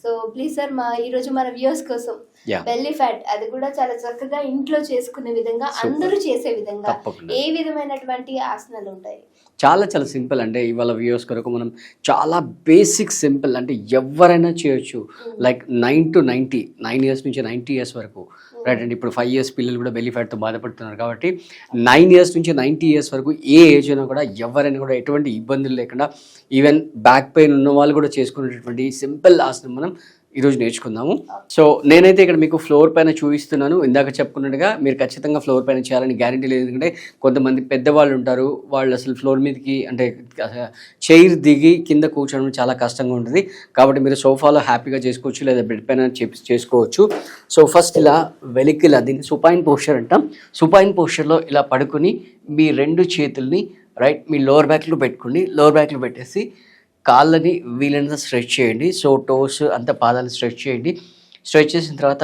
So please sir ఈరోజు మన viewers కోసం బెల్లీ ఫ్యాట్ అది కూడా చాలా చక్కగా ఇంట్లో చేసుకునే విధంగా అందరూ చేసే విధంగా ఏ విధమైనటువంటి ఆసనాలు ఉంటాయి? చాలా చాలా సింపుల్. అంటే ఇవాళ వ్యూవర్స్ కొరకు మనం చాలా బేసిక్ సింపుల్, అంటే ఎవరైనా చేయొచ్చు. లైక్ 9 to 90, 9 years నుంచి 90 years వరకు, రైట్ అండి. ఇప్పుడు 5 years పిల్లలు కూడా బెల్లీ ఫ్యాట్తో బాధపడుతున్నారు కాబట్టి 9 years నుంచి 90 years వరకు ఏ ఏజ్ అయినా కూడా ఎవరైనా కూడా ఎటువంటి ఇబ్బందులు లేకుండా, ఈవెన్ బ్యాక్ పెయిన్ ఉన్న వాళ్ళు కూడా చేసుకునేటటువంటి సింపుల్ ఆసనం మనం ఈరోజు నేర్చుకుందాము. సో నేనైతే ఇక్కడ మీకు ఫ్లోర్ పైన చూపిస్తున్నాను. ఇందాక చెప్పుకున్నట్టుగా మీరు ఖచ్చితంగా ఫ్లోర్ పైన చేయాలని గ్యారంటీ లేదు. ఎందుకంటే కొంతమంది పెద్దవాళ్ళు ఉంటారు, వాళ్ళు అసలు ఫ్లోర్ మీదకి అంటే చైర్ దిగి కింద కూర్చోవడం చాలా కష్టంగా ఉంటుంది. కాబట్టి మీరు సోఫాలో హ్యాపీగా చేసుకోవచ్చు, లేదా బెడ్ పైన చేసుకోవచ్చు. సో ఫస్ట్ ఇలా వెలికి ఇలా దీన్ని సుపైన్ పోస్చర్ అంటాం. సుపైన్ పోస్చర్లో ఇలా పడుకొని మీ 2 చేతుల్ని రైట్ మీ లోవర్ బ్యాక్లో పెట్టుకోండి. లోవర్ బ్యాక్లో పెట్టేసి కాళ్ళని వీలైనంత స్ట్రెచ్ చేయండి. సో టోస్ అంత పాదాలు స్ట్రెచ్ చేయండి. స్ట్రెచ్ చేసిన తర్వాత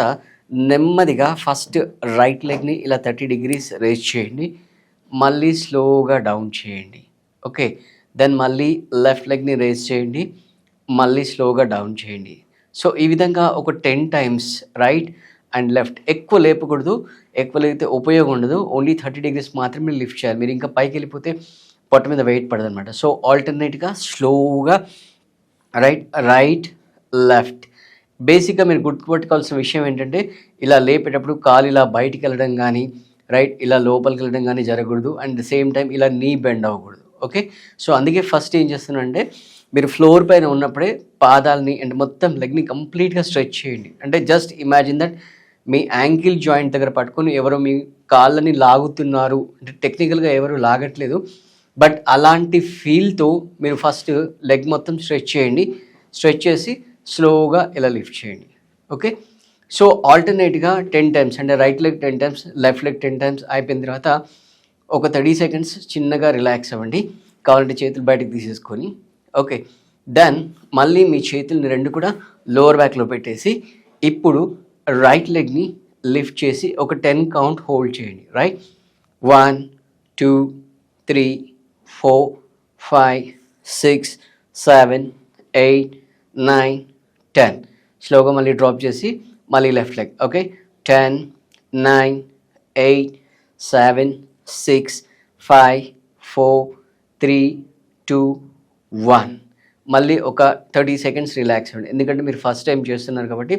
నెమ్మదిగా ఫస్ట్ రైట్ లెగ్ని ఇలా 30 degrees రేజ్ చేయండి. మళ్ళీ స్లోగా డౌన్ చేయండి. ఓకే, దెన్ మళ్ళీ లెఫ్ట్ లెగ్ని రేజ్ చేయండి. మళ్ళీ స్లోగా డౌన్ చేయండి. సో ఈ విధంగా ఒక 10 times రైట్ అండ్ లెఫ్ట్. ఎక్కువ లేపకూడదు, ఎక్కువ లేపితే ఉపయోగం ఉండదు. ఓన్లీ 30 degrees మాత్రమే లిఫ్ట్ చేయాలి. మీరు ఇంకా పైకి వెళ్ళిపోతే పొట్ట మీద వెయిట్ పడదు అనమాట. సో ఆల్టర్నేట్గా స్లోగా రైట్ లెఫ్ట్. బేసిక్గా మీరు గుర్తుపెట్టుకోవాల్సిన విషయం ఏంటంటే ఇలా లేపేటప్పుడు కాలు ఇలా బయటికి వెళ్ళడం కానీ రైట్ ఇలా లోపలికి వెళ్ళడం కానీ జరగకూడదు. అండ్ ద సేమ్ టైం ఇలా నీ బెండ్ అవ్వకూడదు. ఓకే, సో అందుకే ఫస్ట్ ఏం చేస్తున్నానంటే మీరు ఫ్లోర్ పైన ఉన్నప్పుడే పాదాలని అండ్ మొత్తం లెగ్ని కంప్లీట్గా స్ట్రెచ్ చేయండి. అంటే just imagine that me ankle joint దగ్గర పట్టుకొని ఎవరో మీ కాళ్ళని లాగుతున్నారు. అంటే టెక్నికల్గా ఎవరు లాగట్లేదు, బట్ అలాంటి ఫీల్తో మీరు ఫస్ట్ లెగ్ మొత్తం స్ట్రెచ్ చేయండి. స్ట్రెచ్ చేసి స్లోగా ఇలా లిఫ్ట్ చేయండి. ఓకే, సో ఆల్టర్నేట్గా 10 times అంటే right leg 10 times, left leg 10 times అయిపోయిన తర్వాత ఒక 30 seconds చిన్నగా రిలాక్స్ అవ్వండి. కావాలంటే చేతులు బయటకు తీసేసుకొని ఓకే, దెన్ మళ్ళీ మీ చేతుల్ని 2 కూడా లోవర్ బ్యాక్లో పెట్టేసి ఇప్పుడు రైట్ లెగ్ని లిఫ్ట్ చేసి ఒక 10 count హోల్డ్ చేయండి. రైట్ 1 2 3 4 5 6 7 8 9 10. స్లోగా మళ్ళీ డ్రాప్ చేసి మళ్ళీ లెఫ్ట్ లెగ్. ఓకే, 10 9 8 7 6 5 4 3 2 1. మళ్ళీ ఒక 30 seconds రిలాక్స్ అవ్వండి. ఎందుకంటే మీరు ఫస్ట్ టైం చేస్తున్నారు కాబట్టి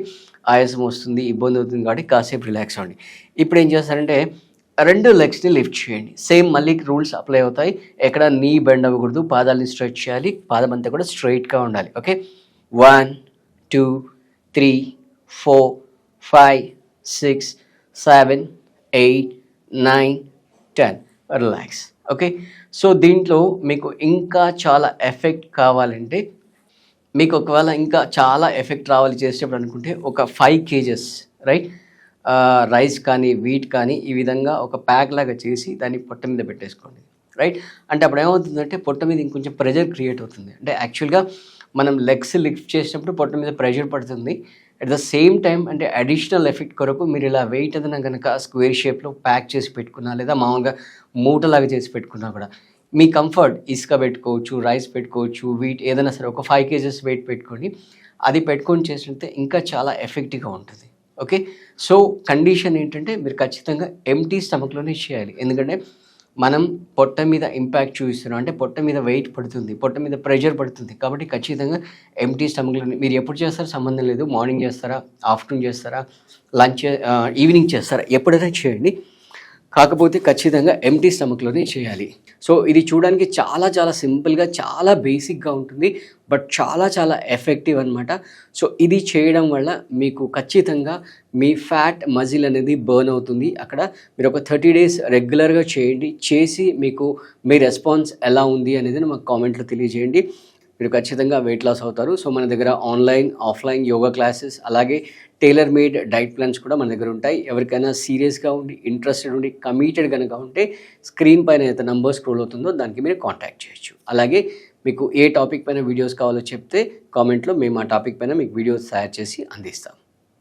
ఆయాసం వస్తుంది, ఇబ్బంది అవుతుంది కాబట్టి కాసేపు రిలాక్స్ అవ్వండి. ఇప్పుడు ఏం చేస్తారంటే 2 లెగ్స్ని లిఫ్ట్ చేయండి. సేమ్ మళ్ళీ రూల్స్ అప్లై అవుతాయి. ఎక్కడ నీ బెండ్ అవ్వకూడదు, పాదాలని స్ట్రెచ్ చేయాలి, పాదం అంతా కూడా స్ట్రైట్గా ఉండాలి. Okay, 1 2 3 4 5 6 7 8 9 10 relax. ఓకే, సో దీంట్లో మీకు ఇంకా చాలా ఎఫెక్ట్ కావాలంటే, మీకు ఒకవేళ ఇంకా చాలా ఎఫెక్ట్ రావాలి చేసేటప్పుడు అనుకుంటే ఒక 5 kgs రైట్ రైస్ కానీ వీట్ కానీ ఈ విధంగా ఒక ప్యాక్ లాగా చేసి దాన్ని పొట్ట మీద పెట్టేసుకోండి. రైట్ అంటే అప్పుడు ఏమవుతుందంటే పొట్ట మీద ఇంకొంచెం ప్రెషర్ క్రియేట్ అవుతుంది. అంటే యాక్చువల్గా మనం లెగ్స్ లిఫ్ట్ చేసినప్పుడు పొట్ట మీద ప్రెషర్ పడుతుంది. అట్ ద సేమ్ టైం అంటే అడిషనల్ ఎఫెక్ట్ కొరకు మీరు ఇలా వెయిట్ ఏదైనా కనుక స్క్వేర్ షేప్లో ప్యాక్ చేసి పెట్టుకున్నా, లేదా మామూలుగా మూటలాగా చేసి పెట్టుకున్నా కూడా మీ కంఫర్ట్ ఇసుక పెట్టుకోవచ్చు, రైస్ పెట్టుకోవచ్చు, వీట్ ఏదైనా సరే ఒక 5 kgs వెయిట్ పెట్టుకోండి. అది పెట్టుకొని చేసినట్టే ఇంకా చాలా ఎఫెక్టివ్గా ఉంటుంది. ఓకే, సో కండిషన్ ఏంటంటే మీరు ఖచ్చితంగా ఎంటీ స్టమక్లోనే చేయాలి. ఎందుకంటే మనం పొట్ట మీద ఇంపాక్ట్ చూపిస్తున్నాం, అంటే పొట్ట మీద వెయిట్ పడుతుంది, పొట్ట మీద ప్రెషర్ పడుతుంది. కాబట్టి ఖచ్చితంగా ఎంటీ స్టమక్లోనే. మీరు ఎప్పుడు చేస్తారో సంబంధం లేదు, మార్నింగ్ చేస్తారా, ఆఫ్టర్నూన్ చేస్తారా, లంచ్ ఈవినింగ్ చేస్తారా, ఎప్పుడైనా చేయండి. కాకపోతే ఖచ్చితంగా ఎంటీ స్టమక్లోనే చేయాలి. సో ఇది చూడడానికి చాలా చాలా సింపుల్గా చాలా బేసిక్గా ఉంటుంది, బట్ చాలా చాలా ఎఫెక్టివ్ అనమాట. సో ఇది చేయడం వల్ల మీకు ఖచ్చితంగా మీ ఫ్యాట్ మజిల్ అనేది బర్న్ అవుతుంది. అక్కడ మీరు ఒక 30 days రెగ్యులర్గా చేయండి. చేసి మీకు మీ రెస్పాన్స్ ఎలా ఉంది అనేది మాకు కామెంట్లో తెలియజేయండి. మీరు ఖచ్చితంగా వెయిట్ లాస్ అవుతారు. సో మన దగ్గర ఆన్లైన్ ఆఫ్లైన్ యోగా క్లాసెస్ అలాగే టైలర్ మేడ్ డైట్ ప్లాన్స్ కూడా మన దగ్గర ఉంటాయి. ఎవరికైనా సీరియస్గా ఉండి ఇంట్రెస్టెడ్ ఉండి కమిటెడ్ కనుక ఉంటే స్క్రీన్ పైన అయితే నంబర్ స్క్రోల్ అవుతుందో దానికి మీరు కాంటాక్ట్ చేయొచ్చు. అలాగే మీకు ఏ టాపిక్ పైన వీడియోస్ కావాలో చెప్తే కామెంట్లో మేము ఆ టాపిక్ పైన మీకు వీడియోస్ తయారు చేసి అందిస్తాం.